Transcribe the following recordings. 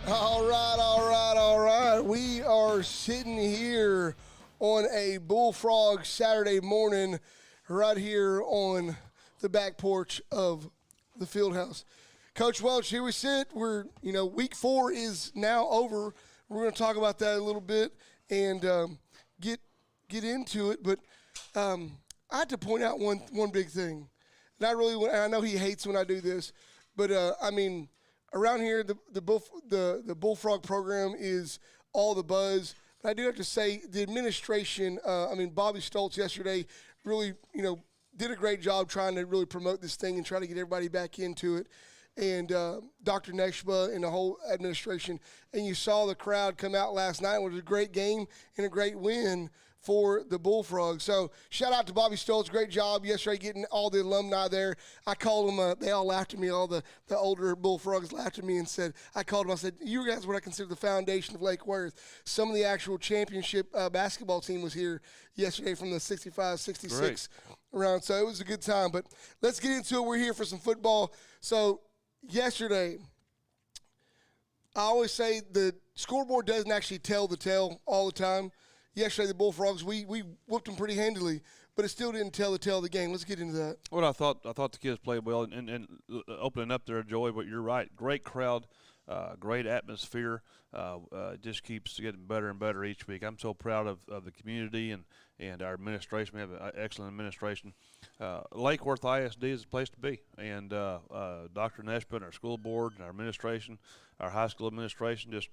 All right, all right, all right. We are sitting here on a Bullfrog Saturday morning right here on the back porch of the field house. Coach Welch, here we sit. We're, week 4 is now over. We're going to talk about that a little bit and get into it. But I had to point out one big thing. And I know he hates when I do this, but around here, the Bullfrog program is all the buzz. But I do have to say the administration, Bobby Stoltz yesterday really, did a great job trying to really promote this thing and try to get everybody back into it. And Dr. Neshba and the whole administration. And you saw the crowd come out last night. It was a great game and a great win for the Bullfrogs. So shout out to Bobby Stoltz. Great job yesterday getting all the alumni there. I called them. They all laughed at me. All the older Bullfrogs laughed at me and said, I called them. I said, you guys are what I consider the foundation of Lake Worth. Some of the actual championship basketball team was here yesterday from the 65, 66 round. So it was a good time. But let's get into it. We're here for some football. So yesterday, I always say the scoreboard doesn't actually tell the tale all the time. Yesterday, the Bullfrogs, we whooped them pretty handily, but it still didn't tell the tale of the game. Let's get into that. Well, I thought the kids played well and opening up their joy, but you're right. Great crowd, great atmosphere. Just keeps getting better and better each week. I'm so proud of the community and our administration. We have an excellent administration. Lake Worth ISD is the place to be. And Dr. Neshba and our school board and our administration, our high school administration, just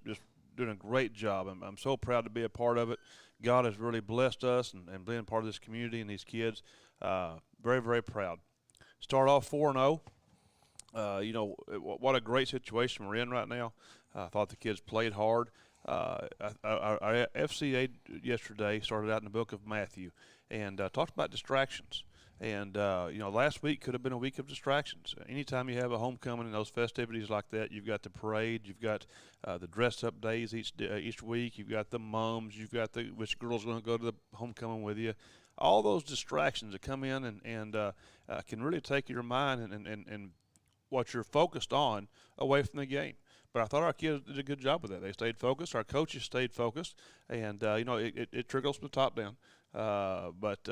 doing a great job. I'm so proud to be a part of it. God has really blessed us and being part of this community and these kids. Very, very proud. Start off 4-0. What a great situation we're in right now. I thought the kids played hard. Our FCA yesterday started out in the book of Matthew and talked about distractions. And, last week could have been a week of distractions. Anytime you have a homecoming and those festivities like that, you've got the parade, you've got the dress-up days each week, you've got the moms, you've got which girl's going to go to the homecoming with you. All those distractions that come in and can really take your mind and what you're focused on away from the game. But I thought our kids did a good job with that. They stayed focused. Our coaches stayed focused. And, it trickles from the top down. But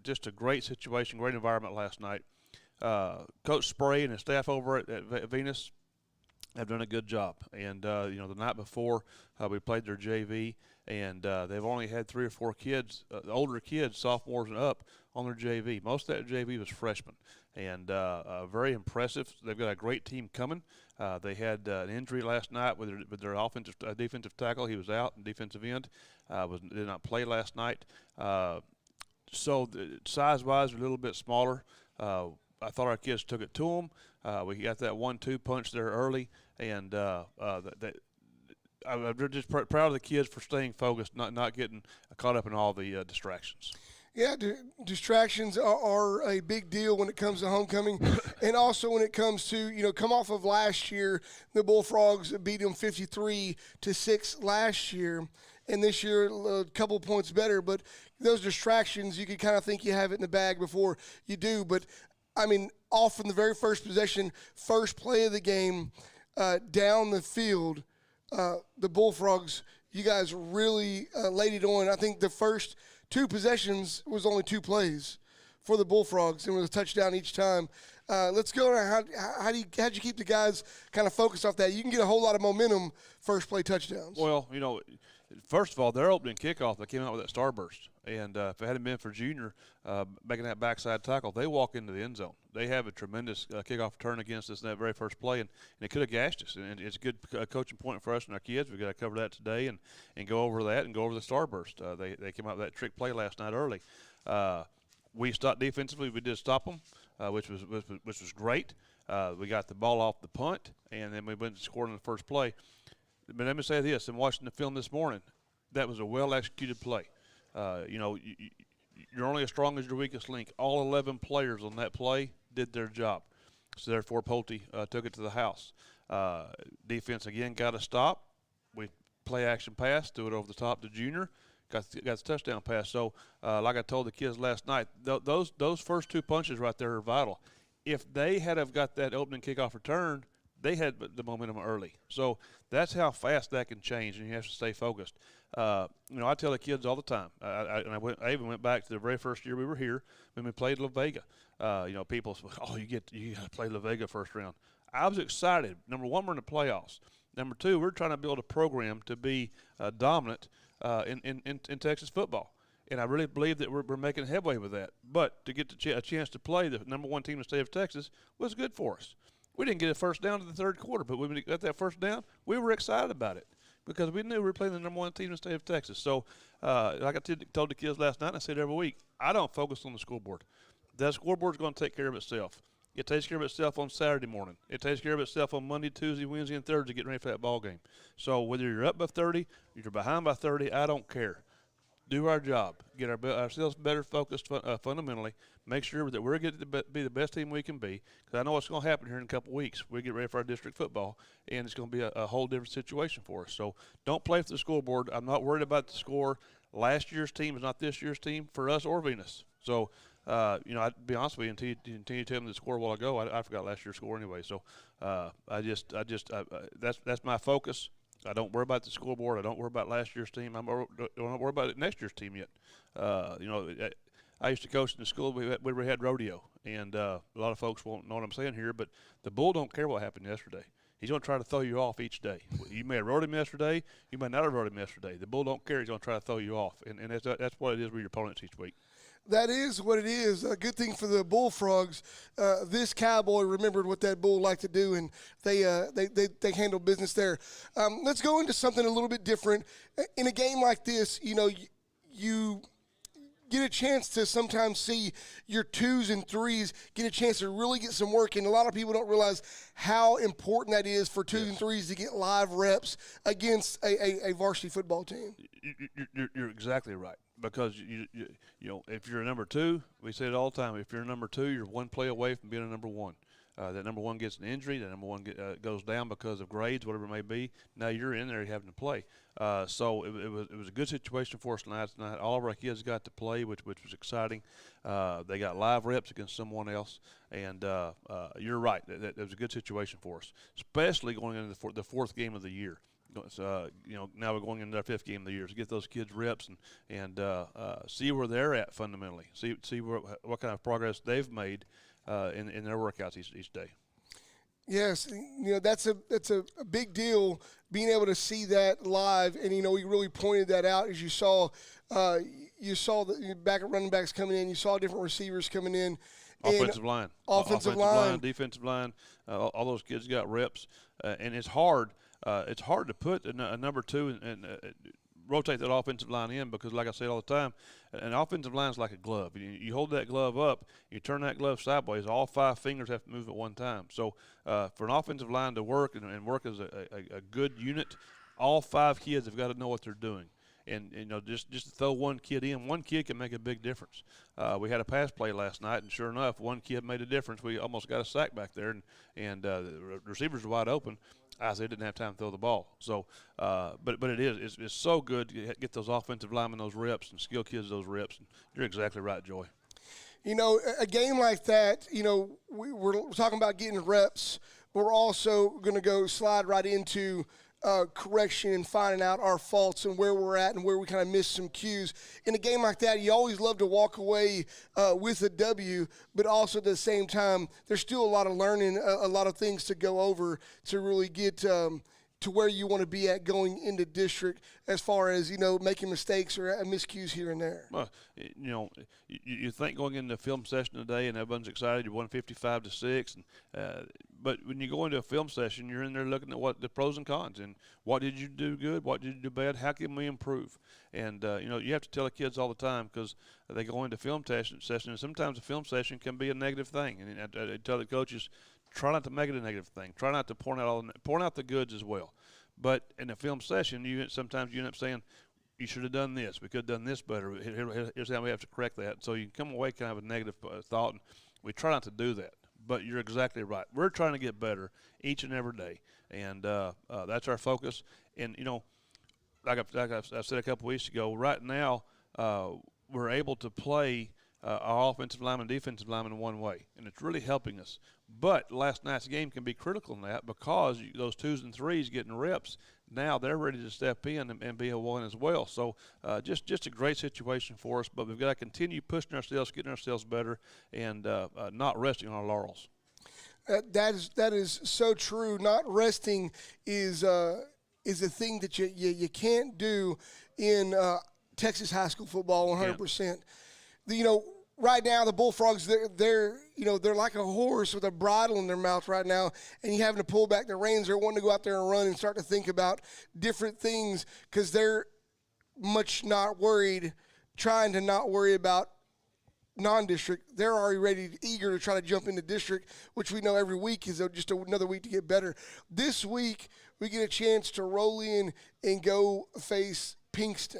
just a great situation, great environment last night. Coach Spray and his staff over at Venus have done a good job. And, the night before we played their JV, and they've only had 3 or 4 kids, older kids, sophomores and up, on their JV. Most of that JV was freshmen. And very impressive. They've got a great team coming. They had an injury last night with their defensive tackle. He was out, and defensive end did not play last night. So size-wise, a little bit smaller. I thought our kids took it to them. We got that 1-2 punch there early, and I'm just proud of the kids for staying focused, not getting caught up in all the distractions. Yeah, distractions are a big deal when it comes to homecoming, and also when it comes to, come off of last year, the Bullfrogs beat them 53-6 last year, and this year a couple points better. But those distractions, you could kind of think you have it in the bag before you do. But off from the very first possession, first play of the game, down the field, the Bullfrogs, you guys really laid it on. I think the first 2 possessions was only 2 plays for the Bullfrogs, and it was a touchdown each time. Let's go. How'd you keep the guys kind of focused off that? You can get a whole lot of momentum first play touchdowns. Well, first of all, their opening kickoff, they came out with that starburst. And if it hadn't been for Junior making that backside tackle, they walk into the end zone. They have a tremendous kickoff return against us in that very first play, and it could have gashed us. And it's a good coaching point for us and our kids. We've got to cover that today and go over that and go over the starburst. They came out with that trick play last night early. We stopped defensively. We did stop them, which was great. We got the ball off the punt, and then we went and scored on the first play. But let me say this, in watching the film this morning, that was a well-executed play. You're only as strong as your weakest link. All 11 players on that play did their job. So, therefore, Pulte took it to the house. Defense, again, got to stop. We play action pass, threw it over the top to Junior, got the touchdown pass. So, like I told the kids last night, those first 2 punches right there are vital. If they had have got that opening kickoff return, they had the momentum early. So that's how fast that can change, and you have to stay focused. I tell the kids all the time. I even went back to the very first year we were here when we played La Vega. People say, "Oh, you got to play La Vega first round." I was excited. Number one, we're in the playoffs. Number two, we're trying to build a program to be dominant in Texas football. And I really believe that we're making headway with that. But to get a chance to play the number one team in the state of Texas was good for us. We didn't get a first down to the third quarter, but when we got that first down, we were excited about it because we knew we were playing the number one team in the state of Texas. So, like I told the kids last night, and I said every week, I don't focus on the scoreboard. That scoreboard's going to take care of itself. It takes care of itself on Saturday morning. It takes care of itself on Monday, Tuesday, Wednesday, and Thursday getting ready for that ball game. So whether you're up by 30, you're behind by 30, I don't care. Do our job, get ourselves better focused fundamentally, make sure that we're going to be the best team we can be, because I know what's going to happen here in a couple of weeks. We get ready for our district football, and it's going to be a whole different situation for us. So don't play for the scoreboard. I'm not worried about the score. Last year's team is not this year's team for us or Venus. So, I'd be honest with you, until you tell me the score a while ago, I forgot last year's score anyway. So that's my focus. I don't worry about the scoreboard. I don't worry about last year's team. I don't worry about next year's team yet. I used to coach in the school. We had rodeo, and a lot of folks won't know what I'm saying here, but the bull don't care what happened yesterday. He's going to try to throw you off each day. You may have rode him yesterday. You may not have rode him yesterday. The bull don't care. He's going to try to throw you off, and that's what it is with your opponents each week. That is what it is. A good thing for the Bullfrogs. This cowboy remembered what that bull liked to do, and they handled business there. Let's go into something a little bit different. In a game like this, you get a chance to sometimes see your twos and threes get a chance to really get some work, and a lot of people don't realize how important that is for twos and threes to get live reps against a varsity football team. You're exactly right. Because if you're a number two, we say it all the time. If you're a number two, you're one play away from being a number one. That number one gets an injury. That number one goes down because of grades, whatever it may be. Now you're in there having to play. So it was a good situation for us tonight. All of our kids got to play, which was exciting. They got live reps against someone else, and you're right. That was a good situation for us, especially going into the fourth game of the year. Now we're going into our fifth game of the year to get those kids reps and see where they're at fundamentally. See what kind of progress they've made in their workouts each day. Yes, that's a big deal being able to see that live, and we really pointed that out as you saw the running backs coming in, you saw different receivers coming in. Offensive line, defensive line, all those kids got reps, and it's hard. It's hard to put a number two and rotate that offensive line in because, like I say all the time, an offensive line is like a glove. You hold that glove up, you turn that glove sideways, all five fingers have to move at one time. So for an offensive line to work and work as a good unit, all five kids have got to know what they're doing. And just to throw one kid in, one kid can make a big difference. We had a pass play last night, and sure enough, one kid made a difference. We almost got a sack back there, and the receivers were wide open. Isaiah didn't have time to throw the ball. So, but it's so good to get those offensive linemen those reps and skill kids those reps. And you're exactly right, Joy. A game like that, we're talking about getting reps, but we're also going to go slide right into correction and finding out our faults and where we're at and where we kind of missed some cues. In a game like that, you always love to walk away with a W, but also at the same time, there's still a lot of learning, a lot of things to go over to really get to where you want to be at going into district as far as, making mistakes or miscues here and there. Well, you think going into a film session today and everyone's excited, you won 55-6, but when you go into a film session, you're in there looking at what the pros and cons and what did you do good, what did you do bad, how can we improve? And, you have to tell the kids all the time because they go into film session, and sometimes a film session can be a negative thing. And I tell the coaches, try not to make it a negative thing. Try not to point out the goods as well. But in a film session, sometimes you end up saying, you should have done this. We could have done this better. Here's how we have to correct that. So you can come away kind of a negative thought, and we try not to do that. But you're exactly right. We're trying to get better each and every day, and that's our focus. And, like I said a couple weeks ago, right now we're able to play our offensive linemen and defensive linemen in one way, and it's really helping us. But last night's game can be critical in that because those 2s and 3s getting reps, now they're ready to step in and be a one as well. So just a great situation for us, but we've got to continue pushing ourselves, getting ourselves better, and not resting on our laurels. That is so true. Not resting is a thing that you can't do in Texas high school football 100%. Right now the Bullfrogs they're like a horse with a bridle in their mouth right now, and you having to pull back the reins. They're wanting to go out there and run and start to think about different things because they're much not worried, trying to not worry about non-district. They're already eager to try to jump into district, which we know every week is just another week to get better. This week we get a chance to roll in and go face Pinkston.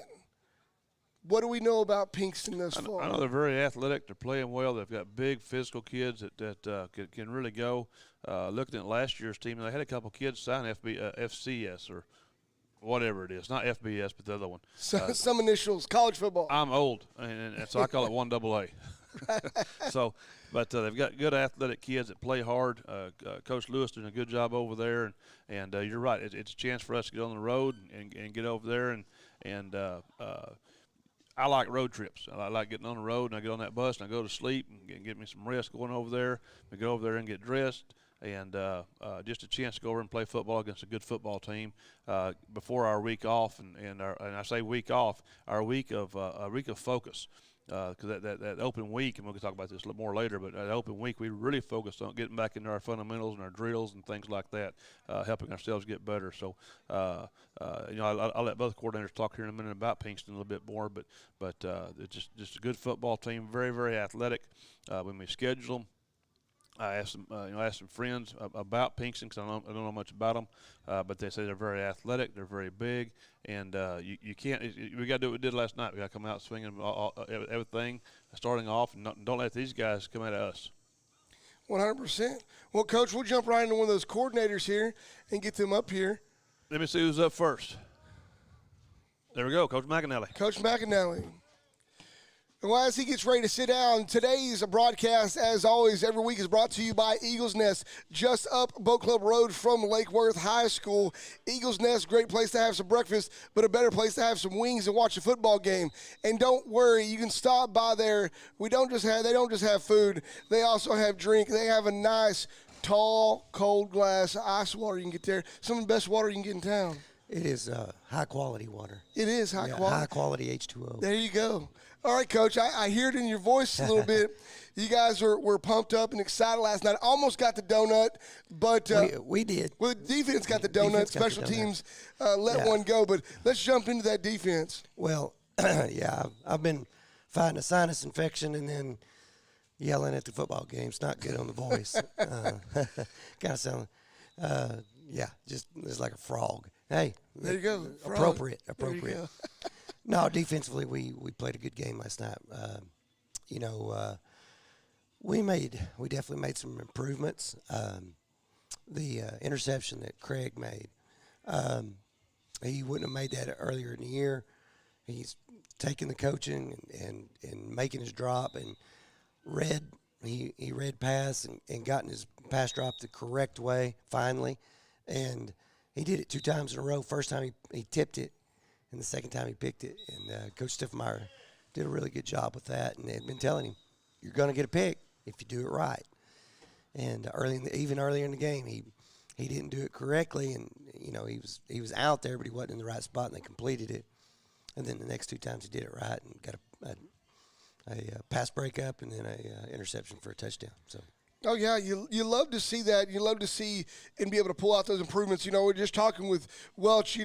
What do we know about Pinkston thus far? I know they're very athletic. They're playing well. They've got big physical kids that can really go. Looking at last year's team, they had a couple kids sign FCS or whatever it is. Not FBS, but the other one. Some initials, college football. I'm old, and so I call it 1AA. So, but they've got good athletic kids that play hard. Coach Lewis doing a good job over there, and you're right. It's a chance for us to get on the road and get over there and I like road trips. I like getting on the road, and I get on that bus, and I go to sleep and get me some rest going over there. We go over there and get dressed, and just a chance to go over and play football against a good football team before our week off. And I say week off, our week of focus. Because that open week, and we'll talk about this a little more later, but that open week, we really focused on getting back into our fundamentals and our drills and things like that, helping ourselves get better. So, I'll let both coordinators talk here in a minute about Pinkston a little bit more, but it's just a good football team, very, very athletic. When we schedule them, I asked some friends about Pinkston because I don't know much about them, but they say they're very athletic, they're very big, and you can't. We got to do what we did last night. We got to come out swinging everything, starting off, and don't let these guys come at us. 100%. Well, Coach, we'll jump right into one of those coordinators here and get them up here. Let me see who's up first. There we go, Coach McAnally. Coach McAnally. And as he gets ready to sit down, today's broadcast, as always, every week is brought to you by Eagles Nest, just up Boat Club Road from Lake Worth High School. Eagles Nest, great place to have some breakfast, but a better place to have some wings and watch a football game. And don't worry, you can stop by there. They don't just have food; they also have drink. They have a nice, tall, cold glass of ice water you can get there. Some of the best water you can get in town. It is high-quality water. It is high-quality. High-quality H2O. There you go. All right, Coach, I hear it in your voice a little bit. You guys were pumped up and excited last night. Almost got the donut, but we did. Well, the defense got the donut. Special teams let one go. But let's jump into that defense. Well, yeah, I've been fighting a sinus infection and then yelling at the football game. It's not good on the voice. Kind of sound, just like a frog. Hey, there you go. Appropriate. There you go. No, defensively, we played a good game last night. We definitely made some improvements. The interception that Craig made, he wouldn't have made that earlier in the year. He's taking the coaching and making his drop and he read pass and gotten his pass drop the correct way finally, and he did it 2 times in a row. First time he tipped it, and the second time he picked it. And Coach Stiffmeyer did a really good job with that. And they'd been telling him, you're going to get a pick if you do it right. And even earlier in the game, he didn't do it correctly. And, he was out there, but he wasn't in the right spot, and they completed it. And then the next 2 times he did it right and got a pass breakup and then a interception for a touchdown. So. Oh, yeah, you love to see that. You love to see and be able to pull out those improvements. We're just talking with Welch,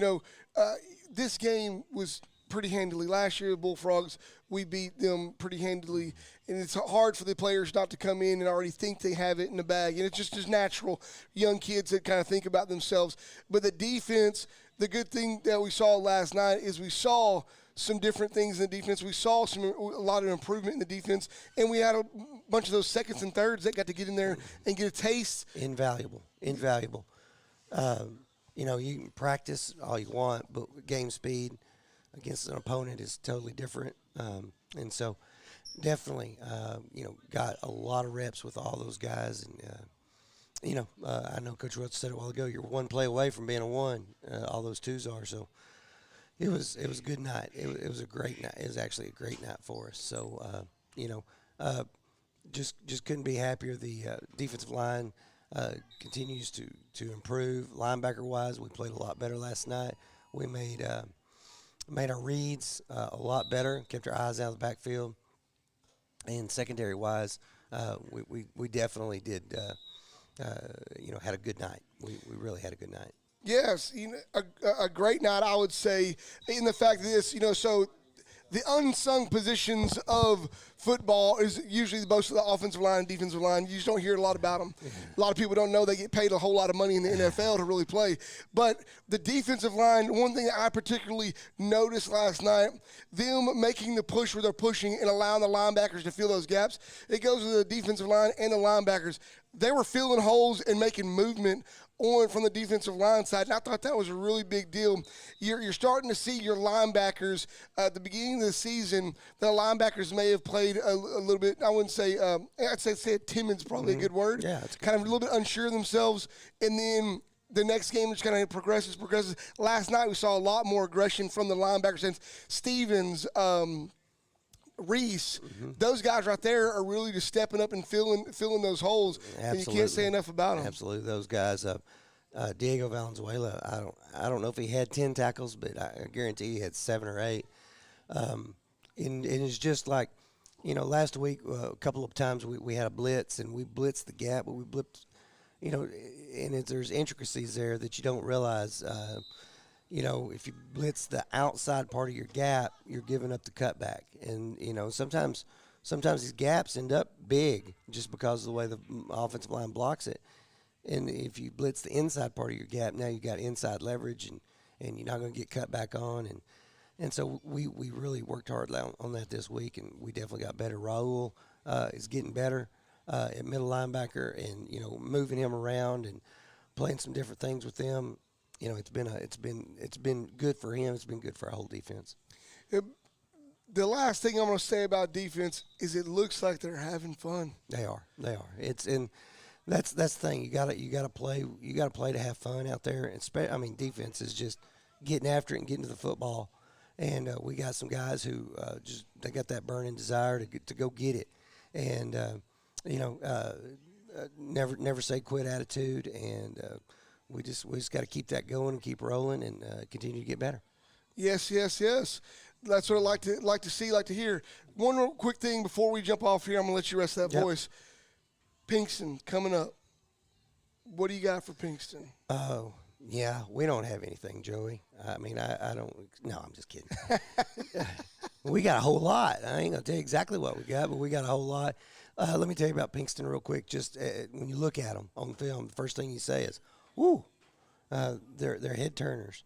this game was pretty handily. Last year, the Bullfrogs, we beat them pretty handily, and it's hard for the players not to come in and already think they have it in the bag, and it's just natural, young kids that kind of think about themselves. But the defense, the good thing that we saw last night is we saw some different things in the defense. We saw a lot of improvement in the defense, and we had a bunch of those seconds and thirds that got to get in there and get a taste. Invaluable. You can practice all you want, but game speed against an opponent is totally different. And so definitely, got a lot of reps with all those guys. And, I know Coach Welch said it a while ago, you're one play away from being a one. All those twos are. So it was a good night. It was a great night. It was actually a great night for us. So, just couldn't be happier. The defensive line continues to improve. Linebacker-wise, we played a lot better last night. We made our reads a lot better, kept our eyes out of the backfield. And secondary-wise, we definitely did, had a good night. We really had a good night. Yes, a great night, I would say, in the fact that this, so the unsung positions of football is usually most of the offensive line and defensive line. You just don't hear a lot about them. A lot of people don't know they get paid a whole lot of money in the NFL to really play. But the defensive line, one thing that I particularly noticed last night, them making the push where they're pushing and allowing the linebackers to fill those gaps, it goes to the defensive line and the linebackers. They were filling holes and making movement on from the defensive line side, and I thought that was a really big deal. You're starting to see your linebackers at the beginning of the season. The linebackers may have played a little bit. I wouldn't say. I'd say timid's probably a good word. Yeah, it's kind of a little bit unsure of themselves, and then the next game just kind of progresses. Last night we saw a lot more aggression from the linebackers. Since Stevens, Reese, those guys right there are really just stepping up and filling those holes. Absolutely. And you can't say enough about them. Absolutely, those guys. Diego Valenzuela, I don't know if he had 10 tackles, but I guarantee he had 7 or 8. And it's just like, last week a couple of times we had a blitz and we blitzed the gap, but we blipped, and there's intricacies there that you don't realize. If you blitz the outside part of your gap, you're giving up the cutback. And, sometimes these gaps end up big just because of the way the offensive line blocks it. And if you blitz the inside part of your gap, now you got inside leverage and you're not going to get cut back on. And so we really worked hard on that this week, and we definitely got better. Raul is getting better at middle linebacker and, moving him around and playing some different things with them. It's been good for him. It's been good for our whole defense. The last thing I'm going to say about defense is it looks like they're having fun. They are. That's the thing. You gotta play to have fun out there. And defense is just getting after it and getting to the football. And we got some guys who they got that burning desire to go get it. And never say quit attitude. And we just got to keep that going and keep rolling and continue to get better. Yes. That's what I like to see, like to hear. One real quick thing before we jump off here, I'm gonna let you rest that voice. Pinkston coming up. What do you got for Pinkston? Oh, yeah, we don't have anything, Joey. I don't. No, I'm just kidding. We got a whole lot. I ain't gonna tell you exactly what we got, but we got a whole lot. Let me tell you about Pinkston real quick. Just when you look at them on film, the first thing you say is, "Woo!" They're head turners.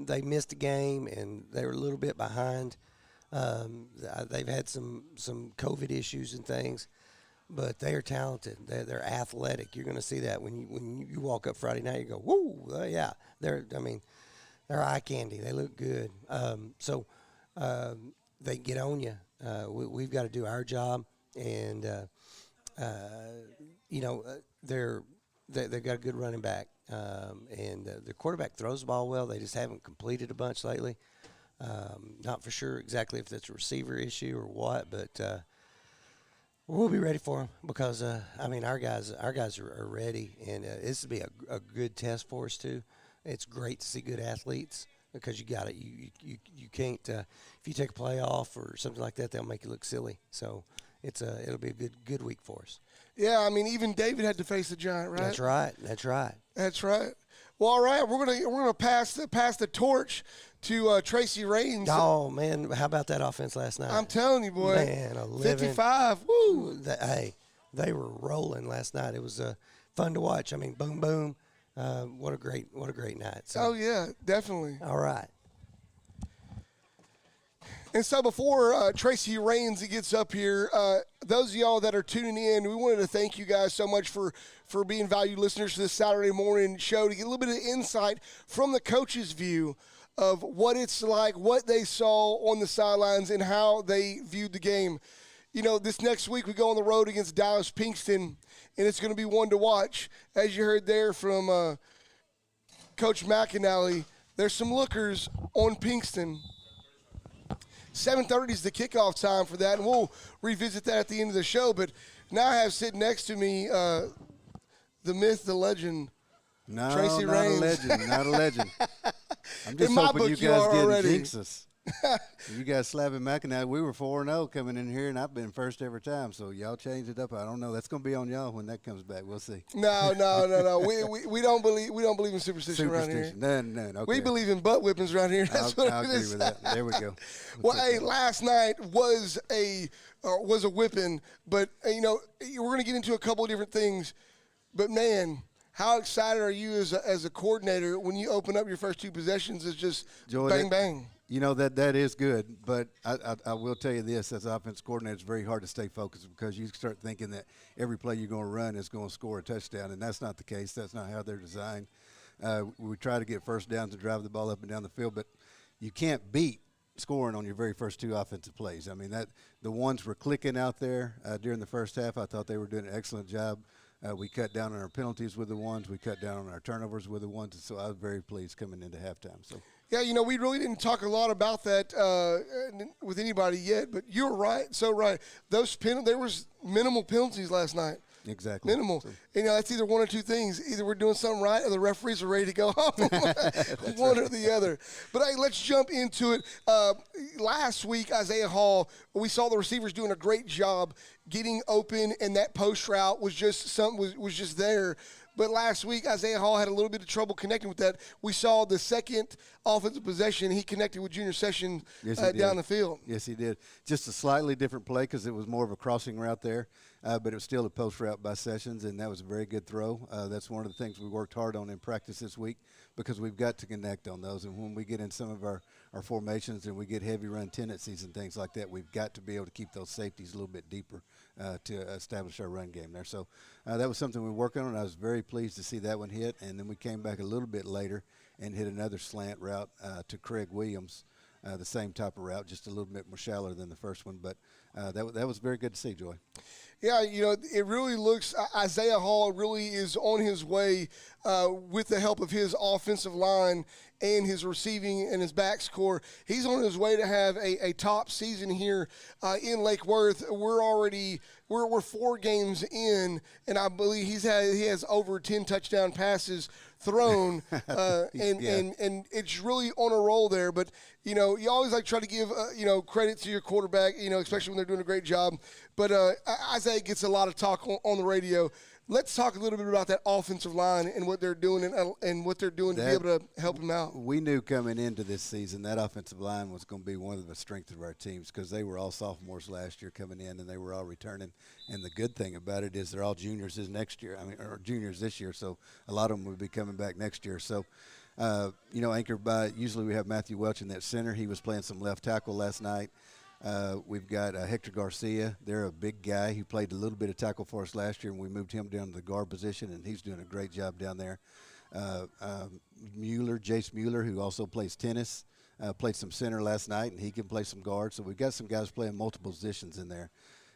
They missed a game and they were a little bit behind. They've had some COVID issues and things, but they are talented. They're athletic. You're going to see that when you walk up Friday night. You go, woo, yeah. They're eye candy. They look good. They get on you. We've got to do our job, and they've got a good running back, and the quarterback throws the ball well. They just haven't completed a bunch lately. Not for sure exactly if that's a receiver issue or what, but we'll be ready for them because our guys are ready, and this will be a good test for us too. It's great to see good athletes because you can't if you take a play off or something like that, they'll make you look silly. So it'll be a good week for us. Yeah, even David had to face the Giant, right? That's right. Well, all right, we're gonna pass the torch to Tracy Raines. Oh man, how about that offense last night? I'm telling you, boy, man, 55. Woo! They were rolling last night. It was fun to watch. Boom, boom. What a great night. So, oh yeah, definitely. All right. And so before Tracy Raines gets up here, those of y'all that are tuning in, we wanted to thank you guys so much for being valued listeners to this Saturday morning show to get a little bit of insight from the coach's view of what it's like, what they saw on the sidelines, and how they viewed the game. You know, this next week we go on the road against Dallas Pinkston, and it's going to be one to watch. As you heard there from Coach McAnally, there's some lookers on Pinkston. 7:30 is the kickoff time for that, and we'll revisit that at the end of the show. But now I have sitting next to me the myth, the legend, Tracy Raines. Not a legend. I'm just hoping you guys didn't jinx us. You guys slapping McAnally. We were 4-0 coming in here, and I've been first every time. So y'all changed it up. I don't know. That's going to be on y'all when that comes back. We'll see. No. We don't believe in superstition around here. None. Okay. We believe in butt whippings around here. That's what I'll it agree is. with that. There we go. Well, hey, last night was a whipping, but you know we're going to get into a couple of different things. But man, how excited are you as a coordinator when you open up your first two possessions? It's just Joy, bang bang. You know, that is good, but I will tell you this, as offense coordinator, it's very hard to stay focused because you start thinking that every play you're going to run is going to score a touchdown, and that's not the case. That's not how they're designed. We try to get first downs to drive the ball up and down the field, but you can't beat scoring on your very first two offensive plays. I mean, the ones were clicking out there during the first half. I thought they were doing an excellent job. We cut down on our penalties with the ones. We cut down on our turnovers with the ones, and so I was very pleased coming into halftime. So. Yeah, you know, we really didn't talk a lot about that with anybody yet, but you're right, so right. There was minimal penalties last night. Exactly. Minimal. So. You know, that's either one or two things. Either we're doing something right or the referees are ready to go home. One or the other. But, hey, let's jump into it. Last week, Isaiah Hall, we saw the receivers doing a great job getting open, and that post route was just was just there. But last week, Isaiah Hall had a little bit of trouble connecting with that. We saw the second offensive possession. He connected with Junior Sessions down the field. Yes, he did. Just a slightly different play because it was more of a crossing route there, but it was still a post route by Sessions, and that was a very good throw. That's one of the things we worked hard on in practice this week because we've got to connect on those. And when we get in some of our formations and we get heavy run tendencies and things like that, we've got to be able to keep those safeties a little bit deeper to establish our run game there. So that was something we were working on. I was very pleased to see that one hit, and then we came back a little bit later and hit another slant route to Craig Williams, the same type of route, just a little bit more shallower than the first one. But that was very good to see, Joy. Yeah, you know, it really looks – Isaiah Hall really is on his way with the help of his offensive line and his receiving and his backs core. He's on his way to have a top season here in Lake Worth. We're 4 games in, and I believe he has over 10 touchdown passes thrown, and it's really on a roll there. But, you know, you always like try to give, credit to your quarterback, you know, especially when they're doing a great job. But Isaiah gets a lot of talk on the radio. Let's talk a little bit about that offensive line and what they're doing and what they're doing to be able to help him out. We knew coming into this season that offensive line was going to be one of the strengths of our teams because they were all sophomores last year coming in and they were all returning. And the good thing about it is they're all juniors juniors this year, so a lot of them will be coming back next year. So, anchored by usually we have Matthew Welch in that center. He was playing some left tackle last night. We've got Hector Garcia. They're a big guy. He played a little bit of tackle for us last year, and we moved him down to the guard position, and he's doing a great job down there. Jace Mueller, who also plays tennis, played some center last night, and he can play some guard. So we've got some guys playing multiple positions in there.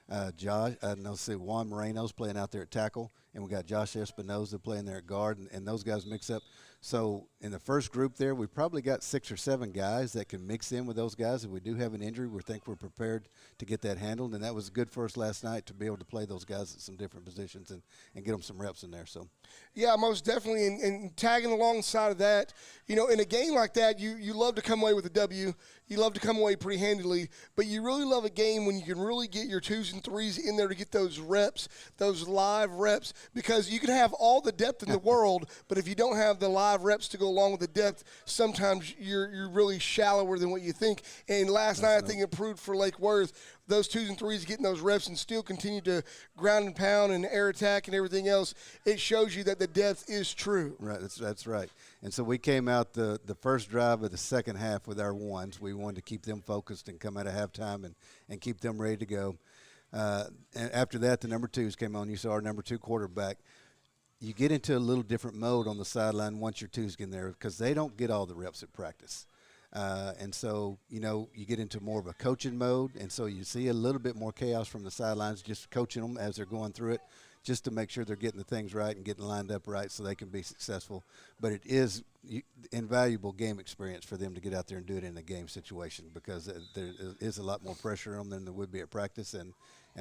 Juan Moreno's playing out there at tackle, and we got Josh Espinoza playing there at guard, and those guys mix up. So in the first group there, we probably got 6 or 7 guys that can mix in with those guys. If we do have an injury, we think we're prepared to get that handled, and that was good for us last night to be able to play those guys at some different positions and get them some reps in there. So, yeah, most definitely, and tagging alongside of that, you know, in a game like that, you love to come away with a W. You love to come away pretty handily, but you really love a game when you can really get your 2s and 3s in there to get those reps, those live reps, because you can have all the depth in the world, but if you don't have the live reps to go along with the depth, sometimes you're really shallower than what you think. And last night, I think it proved for Lake Worth, those 2s and 3s getting those reps and still continue to ground and pound and air attack and everything else. It shows you that the depth is true. Right, that's right. And so we came out the first drive of the second half with our 1s. We wanted to keep them focused and come out of halftime and keep them ready to go. And after that, the number 2s came on. You saw our number 2 quarterback. You get into a little different mode on the sideline once your 2s get in there because they don't get all the reps at practice. And so, you get into more of a coaching mode, and so you see a little bit more chaos from the sidelines, just coaching them as they're going through it, just to make sure they're getting the things right and getting lined up right so they can be successful. But it is invaluable game experience for them to get out there and do it in a game situation, because there is a lot more pressure on them than there would be at practice, and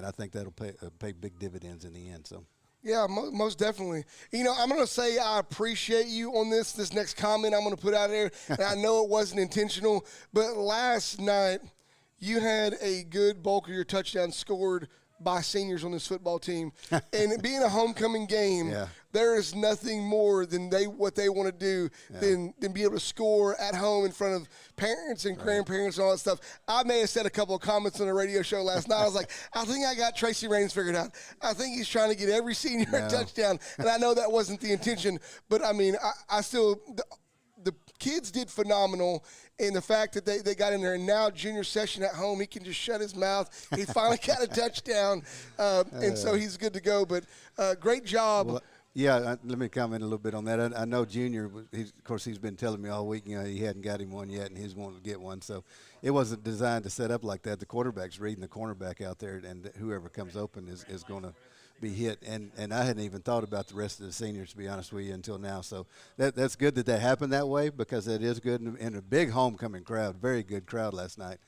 I think that'll pay big dividends in the end. So. Yeah, most definitely. I'm going to say I appreciate you on this next comment I'm going to put out there, and I know it wasn't intentional, but last night you had a good bulk of your touchdowns scored by seniors on this football team. And it being a homecoming game, there is nothing more than what they want to do than be able to score at home in front of parents and grandparents and all that stuff. I may have said a couple of comments on a radio show last night. I was like, I think I got Tracy Raines figured out. I think he's trying to get every senior a touchdown. And I know that wasn't the intention, but I mean, I still the kids did phenomenal, and the fact that they got in there, and now junior session at home, he can just shut his mouth. He finally got a touchdown, and so he's good to go. But great job. Well, let me comment a little bit on that. I know Junior, of course, he's been telling me all week, he hadn't got him one yet, and he's wanting to get one. So it wasn't designed to set up like that. The quarterback's reading the cornerback out there, and whoever comes open is going to be hit, and I hadn't even thought about the rest of the seniors, to be honest with you, until now. So that's good that happened that way, because that is good, and a big homecoming crowd, very good crowd last night.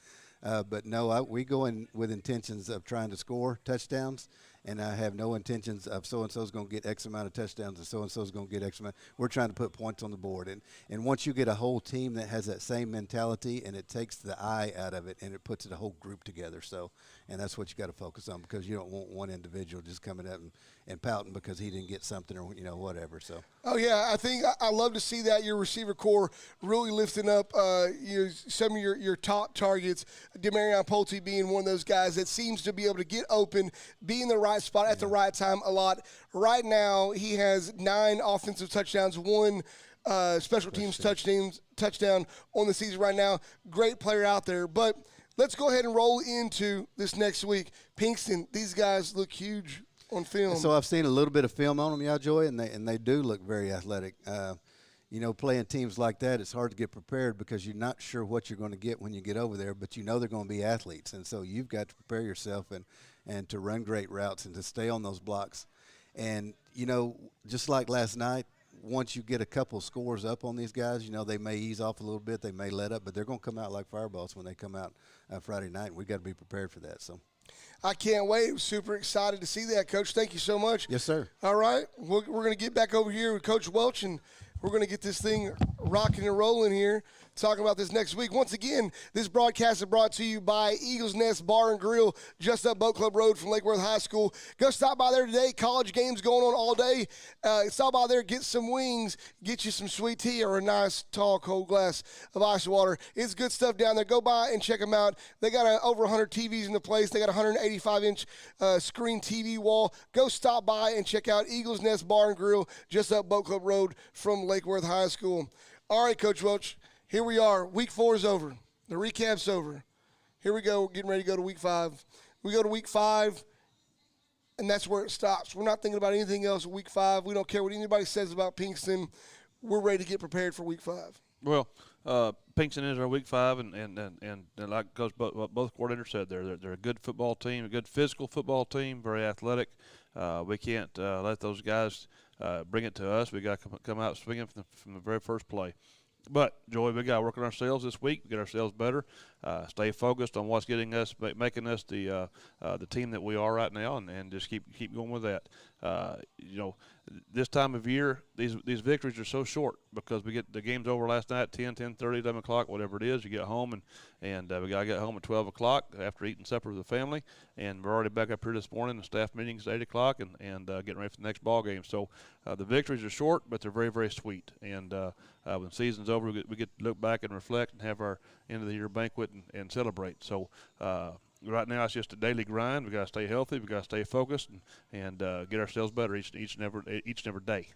But no, we go in with intentions of trying to score touchdowns, and I have no intentions of so-and-so's going to get X amount of touchdowns and so-and-so's going to get X amount. We're trying to put points on the board. And once you get a whole team that has that same mentality, and it takes the I out of it, and it puts the whole group together. So, and that's what you got to focus on, because you don't want one individual just coming up and pouting because he didn't get something or, whatever. So. Oh, yeah, I think I love to see that, your receiver core really lifting up some of your top targets, Demarion Pulte being one of those guys that seems to be able to get open, be in the right spot at the right time a lot. Right now, he has 9 offensive touchdowns, 1 special teams touchdown on the season right now. Great player out there. But let's go ahead and roll into this next week. Pinkston, these guys look huge on film. So I've seen a little bit of film on them, Joy, and they do look very athletic. Playing teams like that, it's hard to get prepared because you're not sure what you're going to get when you get over there, but they're going to be athletes. And so you've got to prepare yourself and to run great routes and to stay on those blocks. And, just like last night, once you get a couple scores up on these guys, they may ease off a little bit, they may let up, but they're going to come out like fireballs when they come out Friday night, and we've got to be prepared for that. So. I can't wait. Super excited to see that, Coach. Thank you so much. Yes, sir. All right. We're going to get back over here with Coach Welch, and we're going to get this thing rocking and rolling here, talking about this next week. Once again, this broadcast is brought to you by Eagles Nest Bar and Grill, just up Boat Club Road from Lake Worth High School. Go stop by there today. College games going on all day. Stop by there, get some wings, get you some sweet tea or a nice, tall, cold glass of ice water. It's good stuff down there. Go by and check them out. They got over 100 TVs in the place. They got a 185-inch screen TV wall. Go stop by and check out Eagles Nest Bar and Grill, just up Boat Club Road from Lake Worth High School. All right, Coach Welch. Here we are. Week 4 is over. The recap's over. Here we go. We're getting ready to go to week 5. We go to week 5, and that's where it stops. We're not thinking about anything else week 5. We don't care what anybody says about Pinkston. We're ready to get prepared for week 5. Well, Pinkston is our week 5, and like Coach both coordinators said, they're a good football team, a good physical football team, very athletic. We can't let those guys bring it to us. We got to come out swinging from the very first play. But, Joey, we got to work on ourselves this week, get ourselves better, stay focused on what's getting us, making us the team that we are right now, and just keep going with that. This time of year, these victories are so short because we get the game's over last night, 10, 10:30, 11 o'clock, whatever it is. You get home, and we got to get home at 12 o'clock after eating supper with the family, and we're already back up here this morning. The staff meeting's at 8 o'clock, and getting ready for the next ball game. So the victories are short, but they're very, very sweet. And when the season's over, we get to look back and reflect and have our end-of-the-year banquet and celebrate. So right now it's just a daily grind. We got to stay healthy. We got to stay focused and get ourselves better each and every day.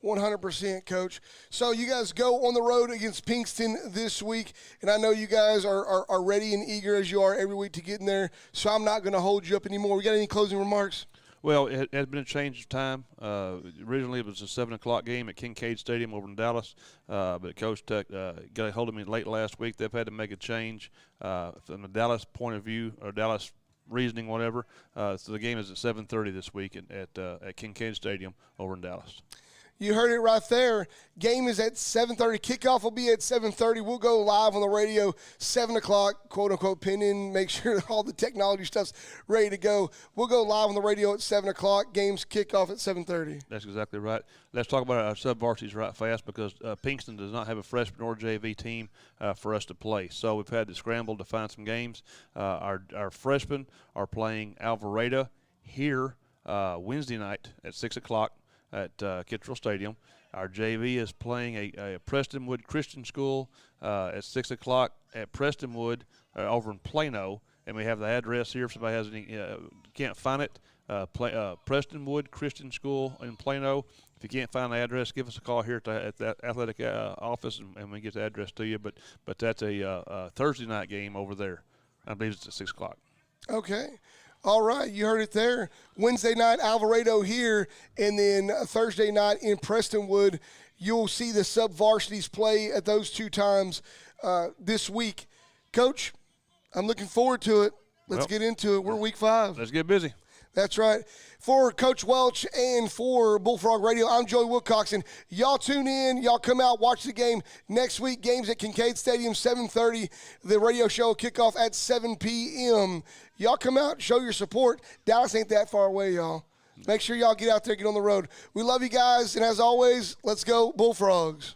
100%, Coach. So you guys go on the road against Pinkston this week, and I know you guys are ready and eager as you are every week to get in there, so I'm not going to hold you up anymore. We got any closing remarks? Well, it has been a change of time. Originally, it was a 7 o'clock game at Kincaid Stadium over in Dallas, but Coach Tech got a hold of me late last week. They've had to make a change from the Dallas point of view, or Dallas reasoning, whatever. So the game is at 7:30 this week at Kincaid Stadium over in Dallas. You heard it right there. Game is at 7:30. Kickoff will be at 7:30. We'll go live on the radio 7 o'clock, quote-unquote, pin in, make sure all the technology stuff's ready to go. We'll go live on the radio at 7 o'clock. Games kick off at 7:30. That's exactly right. Let's talk about our sub-varsities right fast because Pinkston does not have a freshman or JV team for us to play. So we've had to scramble to find some games. Our freshmen are playing Alvarado here Wednesday night at 6 o'clock. At Kittrell Stadium. Our JV is playing a Prestonwood Christian School at 6 o'clock at Prestonwood over in Plano, and we have the address here if somebody has any can't find it. Prestonwood Christian School in Plano. If you can't find the address, give us a call here at the athletic office, and we get the address to you. But that's a Thursday night game over there. I believe it's at 6 o'clock. Okay. All right, you heard it there. Wednesday night, Alvarado here, and then Thursday night in Prestonwood. You'll see the sub-varsities play at those two times this week. Coach, I'm looking forward to it. Let's get into it. We're week 5. Let's get busy. That's right. For Coach Welch and for Bullfrog Radio, I'm Joey Wilcoxon. Y'all tune in. Y'all come out, watch the game. Next week, games at Kincaid Stadium, 7:30. The radio show will kick off at 7 p.m. Y'all come out, show your support. Dallas ain't that far away, y'all. Make sure y'all get out there, get on the road. We love you guys, and as always, let's go Bullfrogs.